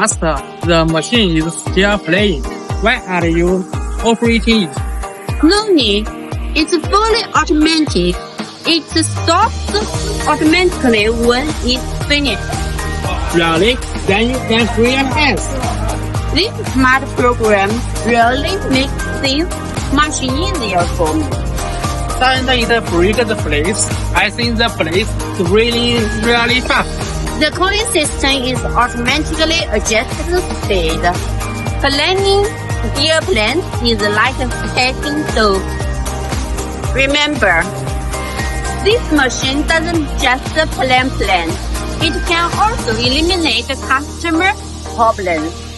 faster. The machine is still playing. Why are you operating it? No need. It's fully automatic. It stops automatically when it's finished. Really? Then you can free your hands. This smart program really makes things much easier for me. Find it break the place. I think the place is really fast. The cooling system is automatically adjusted the speed. Planning gear plans is like taking dope. Remember, this machine doesn't just plan. It can also eliminate customer problems.